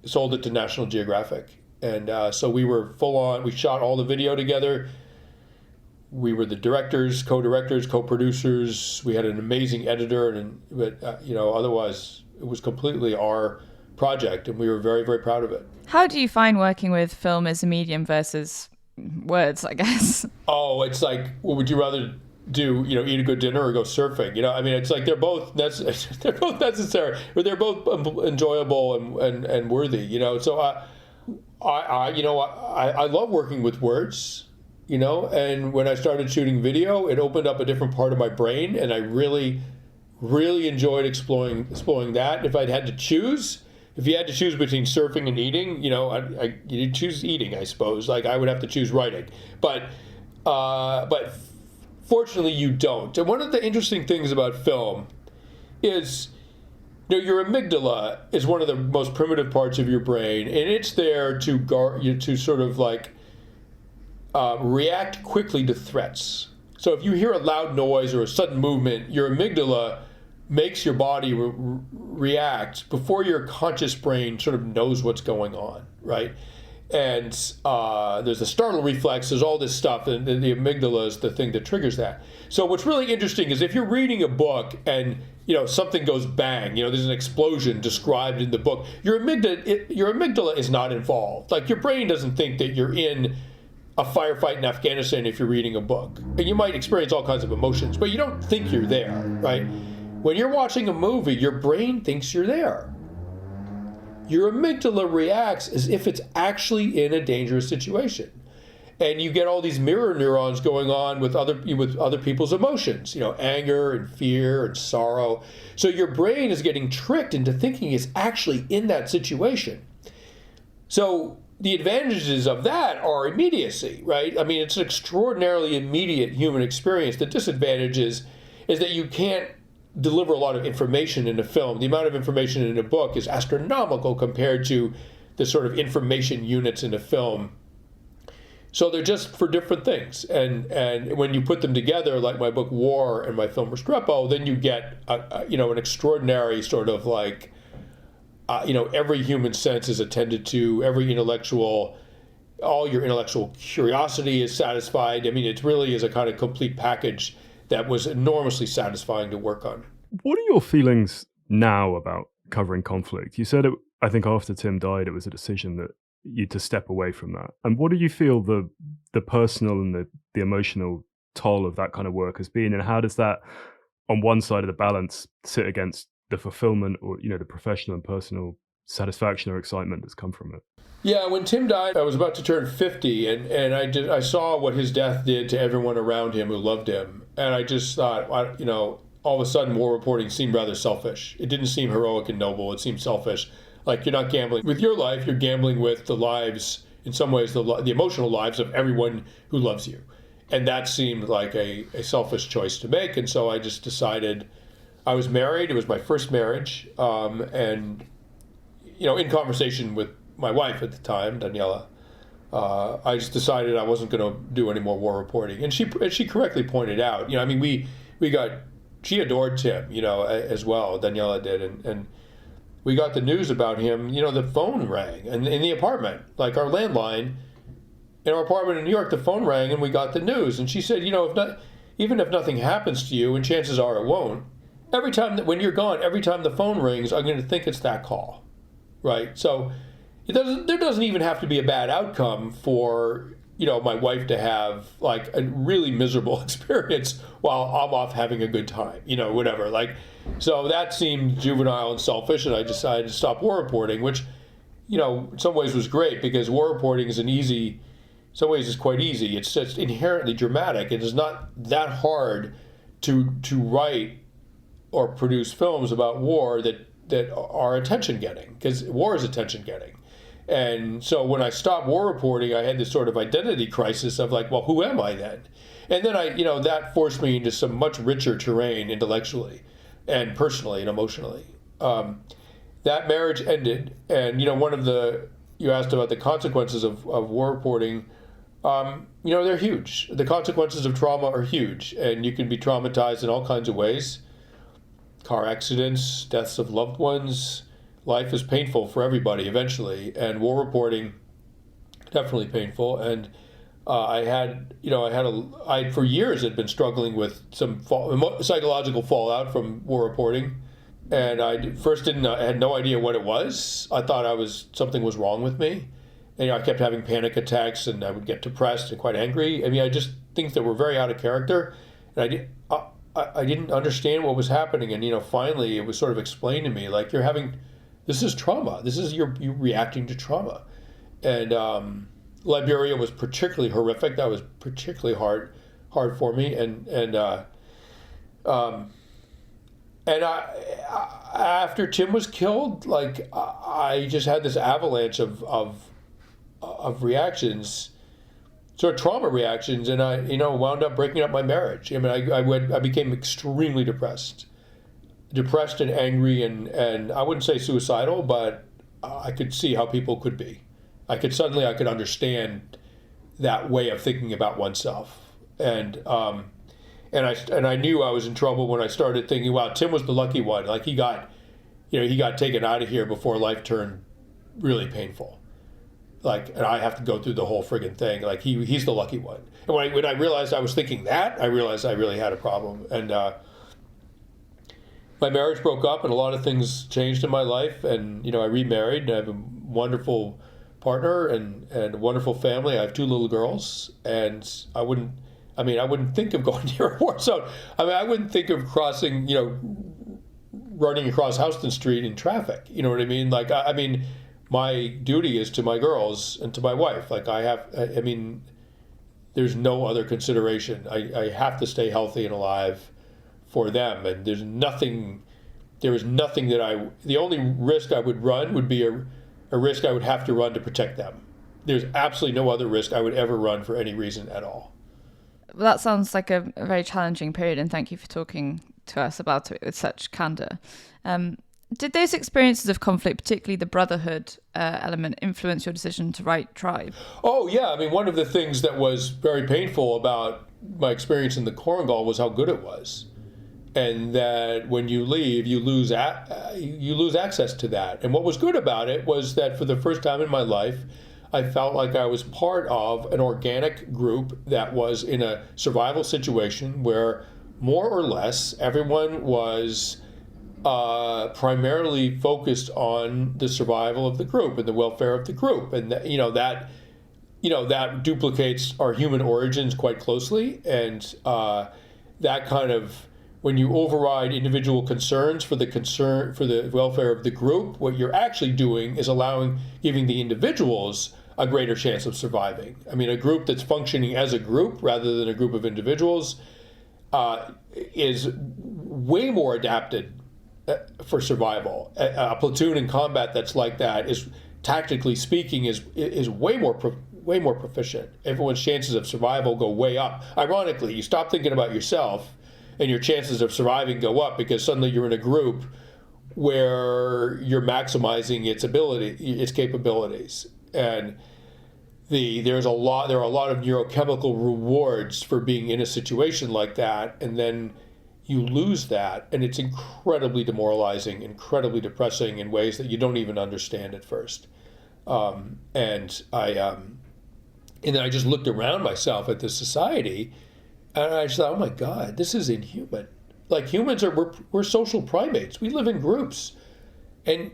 sold it to National Geographic. And so we were full on. We shot all the video together. We were the directors, co-directors, co-producers. We had an amazing editor, but otherwise it was completely our project, and we were very, very proud of it. How do you find working with film as a medium versus words, I guess? Oh, it's like, what would you rather do? Eat a good dinner or go surfing? It's like they're both necessary, but they're both enjoyable and worthy. So I love working with words. And when I started shooting video, it opened up a different part of my brain, and I really, really enjoyed exploring that. If you had to choose between surfing and eating, you'd choose eating, I suppose. Like, I would have to choose writing, but fortunately, you don't. And one of the interesting things about film is, your amygdala is one of the most primitive parts of your brain, and it's there to sort of like react quickly to threats. So if you hear a loud noise or a sudden movement, your amygdala makes your body react before your conscious brain sort of knows what's going on, right? And there's the startle reflex, there's all this stuff, and the amygdala is the thing that triggers that. So what's really interesting is if you're reading a book and something goes bang, there's an explosion described in the book, your amygdala is not involved. Like, your brain doesn't think that you're in a firefight in Afghanistan if you're reading a book. And you might experience all kinds of emotions, but you don't think you're there, right? When you're watching a movie, your brain thinks you're there. Your amygdala reacts as if it's actually in a dangerous situation. And you get all these mirror neurons going on with other people's emotions, anger and fear and sorrow. So your brain is getting tricked into thinking it's actually in that situation. So the advantages of that are immediacy, right? I mean, it's an extraordinarily immediate human experience. The disadvantage is that you can't deliver a lot of information in a film. The amount of information in a book is astronomical compared to the sort of information units in a film. So they're just for different things. And when you put them together, like my book War and my film Restrepo, then you get an extraordinary sort of like every human sense is attended to, all your intellectual curiosity is satisfied. I mean, it really is a kind of complete package that was enormously satisfying to work on. What are your feelings now about covering conflict? You said, I think after Tim died, it was a decision that you to step away from that. And what do you feel the personal and the emotional toll of that kind of work has been? And how does that, on one side of the balance, sit against the fulfillment or, the professional and personal satisfaction or excitement that's come from it? Yeah, when Tim died, I was about to turn 50, and I saw what his death did to everyone around him who loved him. And I just thought, all of a sudden war reporting seemed rather selfish. It didn't seem heroic and noble. It seemed selfish. Like, you're not gambling with your life, you're gambling with the lives, in some ways, the emotional lives of everyone who loves you. And that seemed like a selfish choice to make. And so I just decided, I was married. It was my first marriage. And, in conversation with my wife at the time, Daniela, I just decided I wasn't going to do any more war reporting. And she correctly pointed out, she adored Tim, as well, Daniela did. And we got the news about him, the phone rang and in the apartment, like our landline in our apartment in New York, the phone rang and we got the news. And she said, even if nothing happens to you, and chances are it won't, when you're gone, every time the phone rings, I'm going to think it's that call, right? So there doesn't even have to be a bad outcome for, my wife to have like a really miserable experience while I'm off having a good time, whatever. Like, so that seemed juvenile and selfish, and I decided to stop war reporting, which, in some ways was great because war reporting is in some ways is quite easy. It's just inherently dramatic. It is not that hard to write or produce films about war that are attention-getting, because war is attention-getting. And so when I stopped war reporting, I had this sort of identity crisis of like, well, who am I then? And then that forced me into some much richer terrain intellectually and personally and emotionally. That marriage ended, and you asked about the consequences of war reporting. They're huge. The consequences of trauma are huge, and you can be traumatized in all kinds of ways. Car accidents, deaths of loved ones. Life is painful for everybody eventually, and war reporting definitely painful. And I for years had been struggling with some psychological fallout from war reporting, and I had no idea what it was. I thought something was wrong with me, and I kept having panic attacks, and I would get depressed and quite angry. I mean, I just things that were very out of character, and I didn't understand what was happening. And finally, it was sort of explained to me, like, this is trauma. This is you reacting to trauma. And Liberia was particularly horrific. That was particularly hard for me. And after Tim was killed, like, I just had this avalanche of reactions, sort of trauma reactions, and I wound up breaking up my marriage. I mean, I became extremely depressed and angry, and I wouldn't say suicidal, but I could see how people could be. I could understand that way of thinking about oneself, and I knew I was in trouble when I started thinking, wow, Tim was the lucky one. Like, he got taken out of here before life turned really painful. and I have to go through the whole friggin' thing. Like he's the lucky one. And when I realized I was thinking that, I realized I really had a problem. And my marriage broke up, and a lot of things changed in my life. And I remarried, and I have a wonderful partner and a wonderful family. I have 2 little girls, and I wouldn't think of going near a war zone. I wouldn't think of crossing, running across Houston Street in traffic. You know what I mean? Like, my duty is to my girls and to my wife. Like, there's no other consideration. I have to stay healthy and alive for them. And there is nothing that the only risk I would run would be a risk I would have to run to protect them. There's absolutely no other risk I would ever run for any reason at all. Well, that sounds like a very challenging period, and thank you for talking to us about it with such candor. Did those experiences of conflict, particularly the brotherhood element, influence your decision to write Tribe? Oh, yeah. One of the things that was very painful about my experience in the Korengal was how good it was. And that when you leave, you lose access to that. And what was good about it was that for the first time in my life, I felt like I was part of an organic group that was in a survival situation where more or less everyone was primarily focused on the survival of the group and the welfare of the group. And that duplicates our human origins quite closely. And that kind of, when you override individual concerns for the welfare of the group, what you're actually doing is giving the individuals a greater chance of surviving. A group that's functioning as a group rather than a group of individuals is way more adapted for survival. A platoon in combat that's like that is, tactically speaking, is way more proficient. Everyone's chances of survival go way up. Ironically, you stop thinking about yourself, and your chances of surviving go up because suddenly you're in a group where you're maximizing its capabilities. And there are a lot of neurochemical rewards for being in a situation like that, and then you lose that, and it's incredibly demoralizing, incredibly depressing in ways that you don't even understand at first. And then I just looked around myself at this society, and I just thought, oh my God, this is inhuman. Like, humans we're social primates. We live in groups. And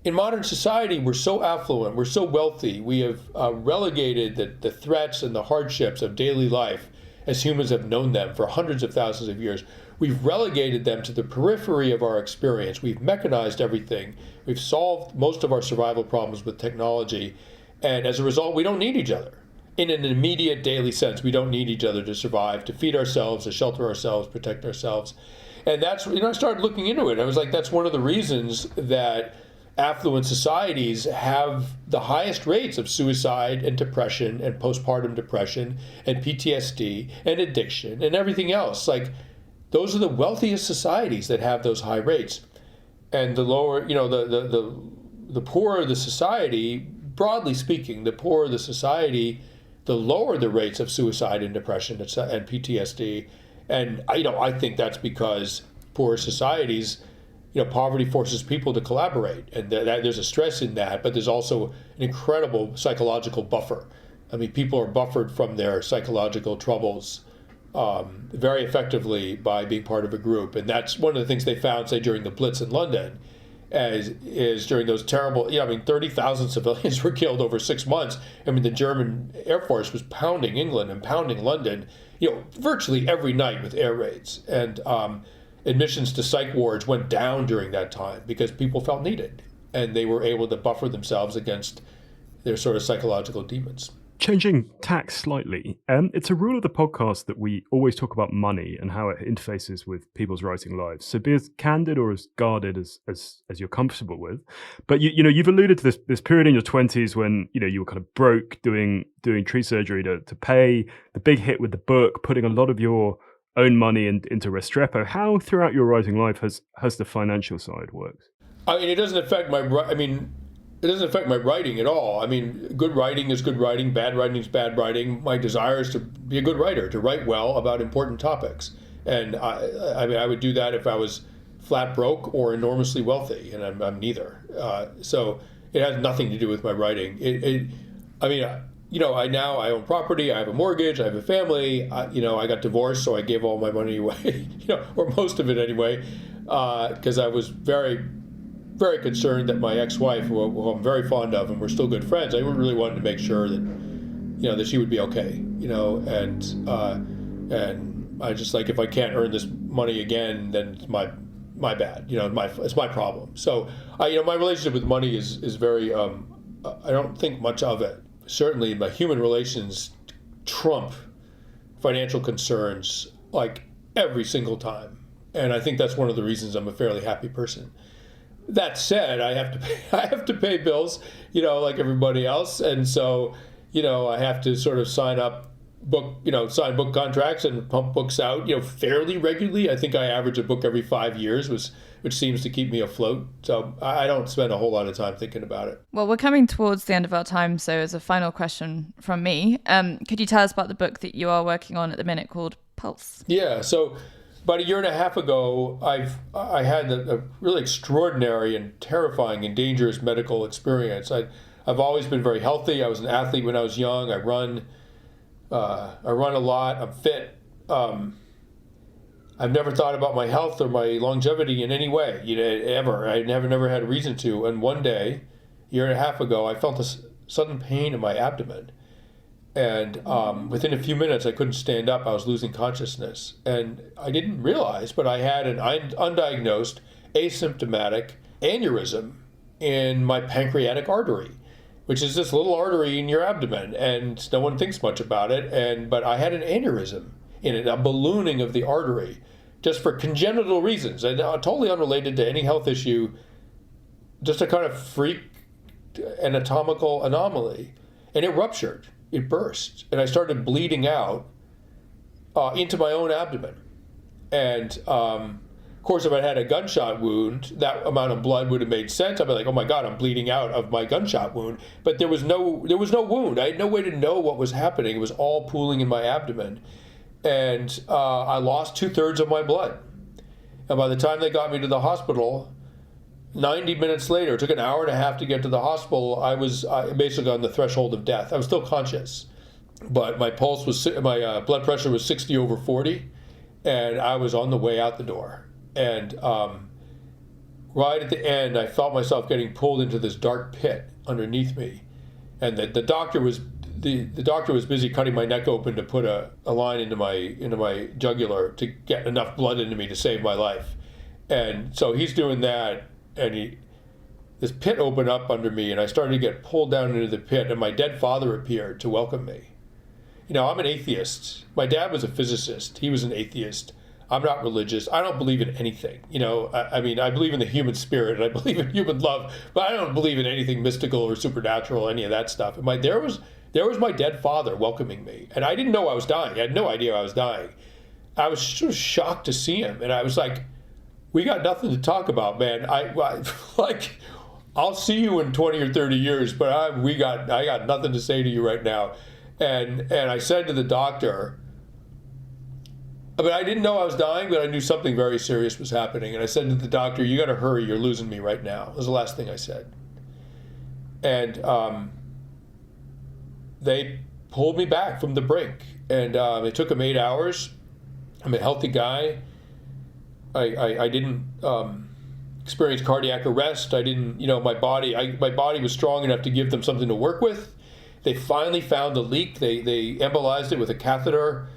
in modern society, we're so affluent, we're so wealthy, we have relegated the threats and the hardships of daily life as humans have known them for hundreds of thousands of years. We've relegated them to the periphery of our experience. We've mechanized everything. We've solved most of our survival problems with technology. And as a result, we don't need each other. In an immediate daily sense, we don't need each other to survive, to feed ourselves, to shelter ourselves, protect ourselves. And that's, I started looking into it. I was like, that's one of the reasons that affluent societies have the highest rates of suicide and depression and postpartum depression and PTSD and addiction and everything else. Like, those are the wealthiest societies that have those high rates. And the lower, the poorer the society, broadly speaking, the poorer the society, the lower the rates of suicide and depression and PTSD. And I think that's because poorer societies, poverty forces people to collaborate, and there's a stress in that, but there's also an incredible psychological buffer. People are buffered from their psychological troubles very effectively by being part of a group. And that's one of the things they found, say, during the Blitz in London, is during those terrible, 30,000 civilians were killed over 6 months. The German Air Force was pounding England and pounding London, virtually every night with air raids. And admissions to psych wards went down during that time because people felt needed, and they were able to buffer themselves against their sort of psychological demons. Changing tack slightly, it's a rule of the podcast that we always talk about money and how it interfaces with people's writing lives. So be as candid or as guarded as you're comfortable with. But you've alluded to this period in your 20s when you were kind of broke, doing tree surgery to pay, the big hit with the book, putting a lot of your own money into Restrepo. How throughout your writing life has the financial side worked? It doesn't affect my writing at all. Good writing is good writing, bad writing is bad writing. My desire is to be a good writer, to write well about important topics. And I would do that if I was flat broke or enormously wealthy, and I'm neither. So it has nothing to do with my writing. I mean, I own property, I have a mortgage, I have a family. I got divorced, so I gave all my money away, or most of it anyway, because I was very, very concerned that my ex-wife, who I'm very fond of, and we're still good friends, I really wanted to make sure that, that she would be okay, and I just like, if I can't earn this money again, then it's my bad, it's my problem. So, my relationship with money is very, I don't think much of it. Certainly, my human relations trump financial concerns like every single time, and I think that's one of the reasons I'm a fairly happy person. That said, I have to pay bills, like everybody else, and so, I have to sort of sign book contracts and pump books out, fairly regularly. I think I average a book every 5 years, which seems to keep me afloat. So I don't spend a whole lot of time thinking about it. Well, we're coming towards the end of our time. So as a final question from me, could you tell us about the book that you are working on at the minute called Pulse? Yeah. So about a year and a half ago, I had a really extraordinary and terrifying and dangerous medical experience. I've always been very healthy. I was an athlete when I was young. I run a lot. I'm fit. I've never thought about my health or my longevity in any way, ever. I never had a reason to. And one day, a year and a half ago, I felt this sudden pain in my abdomen. And within a few minutes, I couldn't stand up. I was losing consciousness. And I didn't realize, but I had an undiagnosed, asymptomatic aneurysm in my pancreatic artery, which is this little artery in your abdomen, and no one thinks much about it. But I had an aneurysm in it, a ballooning of the artery, just for congenital reasons, and totally unrelated to any health issue, just a kind of freak anatomical anomaly. And it ruptured, it burst, and I started bleeding out into my own abdomen. And of course, if I had a gunshot wound, that amount of blood would have made sense. I'd be like, oh my God, I'm bleeding out of my gunshot wound. But there was no wound. I had no way to know what was happening. It was all pooling in my abdomen. And I lost 2/3 of my blood. And by the time they got me to the hospital, 90 minutes later, it took an hour and a half to get to the hospital, I was basically on the threshold of death. I was still conscious, but my blood pressure was 60/40, and I was on the way out the door. And right at the end, I felt myself getting pulled into this dark pit underneath me, and the doctor was busy cutting my neck open to put a line into my jugular to get enough blood into me to save my life. And so he's doing that, and this pit opened up under me, and I started to get pulled down into the pit, and my dead father appeared to welcome me. I'm an atheist. My dad was a physicist. He was an atheist. I'm not religious. I don't believe in anything. I believe in the human spirit, and I believe in human love, but I don't believe in anything mystical or supernatural, any of that stuff. And there was my dead father welcoming me, and I didn't know I was dying. I had no idea I was dying. I was sort of shocked to see him, and I was like, "We got nothing to talk about, man. I'll see you in 20 or 30 years, but I got nothing to say to you right now." And I said to the doctor, but I didn't know I was dying, but I knew something very serious was happening. And I said to the doctor, "You got to hurry. You're losing me right now." That was the last thing I said. And they pulled me back from the brink. And it took them 8 hours. I'm a healthy guy. I didn't experience cardiac arrest. I didn't, my body was strong enough to give them something to work with. They finally found the leak. They embolized it with a catheter.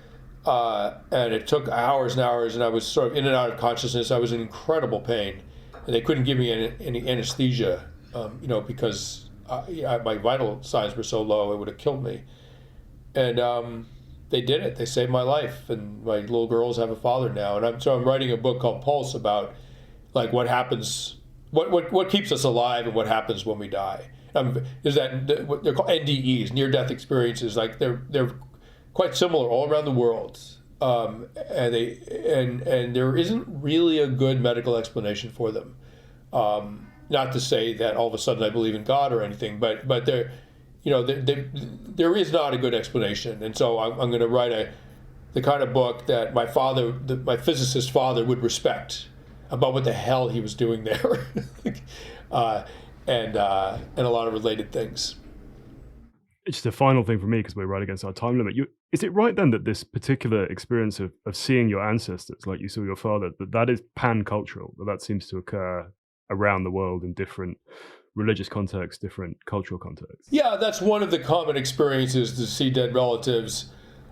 And it took hours and hours, and I was sort of in and out of consciousness. I was in incredible pain, and they couldn't give me any anesthesia, because my vital signs were so low, it would have killed me. And they did it. They saved my life, and my little girls have a father now. And I'm writing a book called Pulse about like what happens, what keeps us alive, and what happens when we die. Is that what they're called NDEs, near-death experiences? Like they're quite similar all around the world, and there isn't really a good medical explanation for them. Not to say that all of a sudden I believe in God or anything, but there is not a good explanation. And so I'm going to write the kind of book that my physicist father would respect about what the hell he was doing there, and a lot of related things. Just a final thing for me, because we're right against our time limit. Is it right then that this particular experience of seeing your ancestors, like you saw your father, that is pan-cultural, that seems to occur around the world in different religious contexts, different cultural contexts? Yeah, that's one of the common experiences to see dead relatives.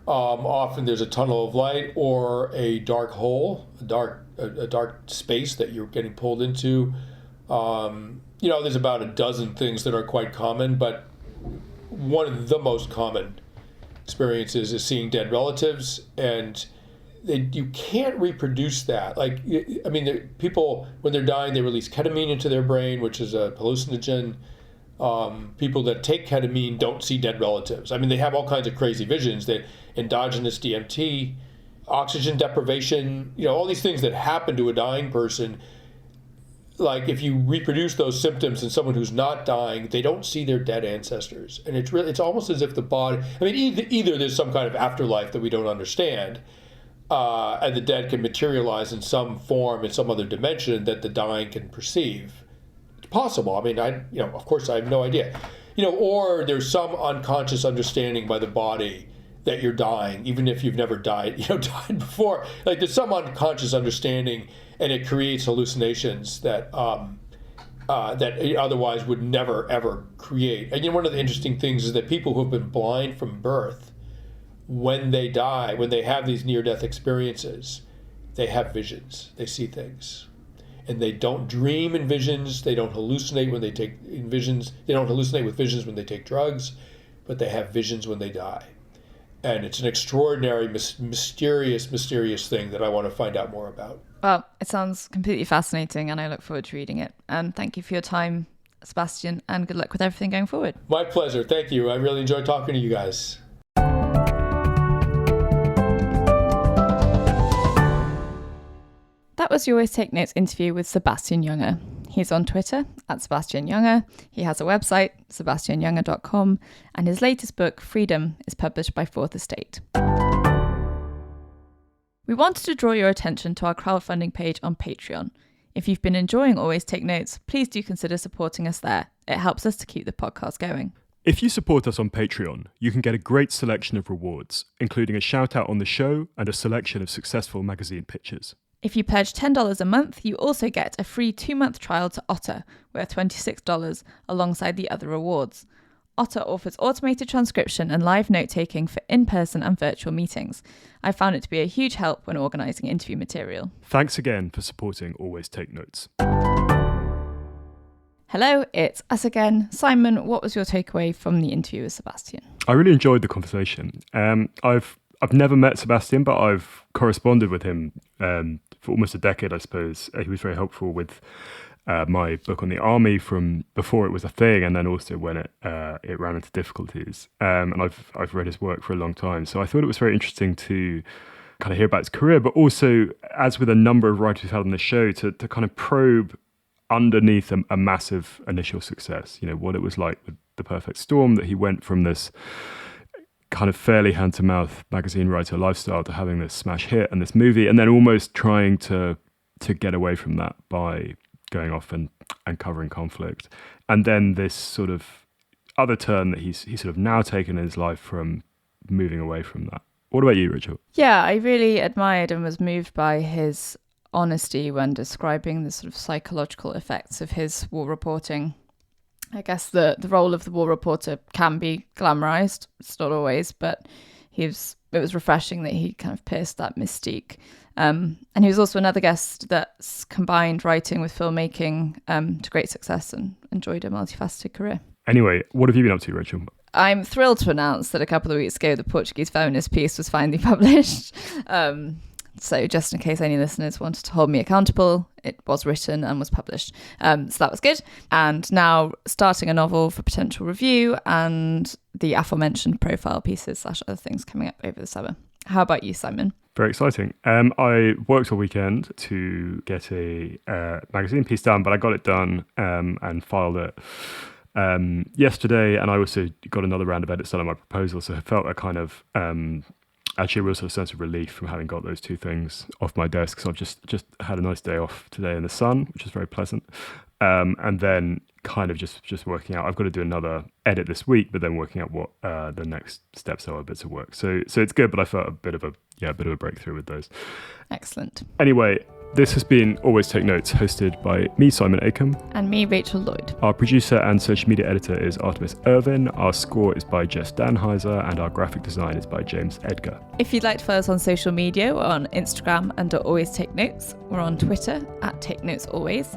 Often there's a tunnel of light or a dark hole, a dark space that you're getting pulled into. There's about a dozen things that are quite common, but one of the most common experiences is seeing dead relatives, and you can't reproduce that. People, when they're dying, they release ketamine into their brain, which is a hallucinogen. People that take ketamine don't see dead relatives. They have all kinds of crazy visions, that endogenous DMT, oxygen deprivation, all these things that happen to a dying person. Like, if you reproduce those symptoms in someone who's not dying, they don't see their dead ancestors. And it's almost as if the body, either there's some kind of afterlife that we don't understand, and the dead can materialize in some form in some other dimension that the dying can perceive. It's possible. Of course I have no idea. Or there's some unconscious understanding by the body that you're dying, even if you've never died before. Like, there's some unconscious understanding, and it creates hallucinations that it otherwise would never, ever create. And one of the interesting things is that people who have been blind from birth, when they die, when they have these near-death experiences, they have visions. They see things. And they don't dream in visions. They don't hallucinate when they take visions. They don't hallucinate with visions when they take drugs, but they have visions when they die. And it's an extraordinary, mysterious thing that I want to find out more about. Well, it sounds completely fascinating, and I look forward to reading it. And thank you for your time, Sebastian, and good luck with everything going forward. My pleasure. Thank you. I really enjoyed talking to you guys. That was your Always Take Notes interview with Sebastian Junger. He's on Twitter at Sebastian Junger. He has a website, sebastianjunger.com, and his latest book, Freedom, is published by Fourth Estate. We wanted to draw your attention to our crowdfunding page on Patreon. If you've been enjoying Always Take Notes, please do consider supporting us there. It helps us to keep the podcast going. If you support us on Patreon, you can get a great selection of rewards, including a shout out on the show and a selection of successful magazine pitches. If you pledge $10 a month, you also get a free 2-month trial to Otter, worth $26, alongside the other rewards. Otter offers automated transcription and live note-taking for in-person and virtual meetings. I found it to be a huge help when organising interview material. Thanks again for supporting Always Take Notes. Hello, it's us again. Simon, what was your takeaway from the interview with Sebastian? I really enjoyed the conversation. I've never met Sebastian, but I've corresponded with him for almost a decade, I suppose. He was very helpful with my book on the army from before it was a thing, and then also when it ran into difficulties. And I've read his work for a long time, so I thought it was very interesting to kind of hear about his career, but also, as with a number of writers we've had on the show, to kind of probe underneath a massive initial success. What it was like with The Perfect Storm, that he went from this kind of fairly hand-to-mouth magazine writer lifestyle to having this smash hit and this movie, and then almost trying to get away from that by going off and covering conflict. And then this sort of other turn that he's sort of now taken in his life from moving away from that. What about you, Rachel? Yeah, I really admired and was moved by his honesty when describing the sort of psychological effects of his war reporting. I guess the role of the war reporter can be glamorized. It's not always, but it was refreshing that he kind of pierced that mystique. And he was also another guest that's combined writing with filmmaking to great success, and enjoyed a multifaceted career. Anyway, what have you been up to, Rachel? I'm thrilled to announce that a couple of weeks ago, the Portuguese feminist piece was finally published. So just in case any listeners wanted to hold me accountable, it was written and was published. So that was good. And now starting a novel for potential review, and the aforementioned profile pieces / other things coming up over the summer. How about you, Simon? Very exciting. I worked all weekend to get a magazine piece done, but I got it done and filed it yesterday. And I also got another round of edits done on my proposal. So I felt a kind of... actually a real sort of sense of relief from having got those two things off my desk. So I've just had a nice day off today in the sun, which is very pleasant. and then kind of just working out. I've got to do another edit this week, but then working out what the next steps are, bits of work. So it's good, but I felt a bit of a breakthrough with those. Excellent. Anyway, this has been Always Take Notes, hosted by me, Simon Acombe. And me, Rachel Lloyd. Our producer and social media editor is Artemis Irvin. Our score is by Jess Danheiser, and our graphic design is by James Edgar. If you'd like to follow us on social media, we're on Instagram under Always Take Notes. We're on Twitter at Take Notes Always.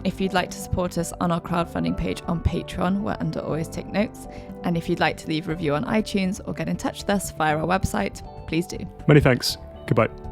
If you'd like to support us on our crowdfunding page on Patreon, we're under Always Take Notes. And if you'd like to leave a review on iTunes or get in touch with us via our website, please do. Many thanks. Goodbye.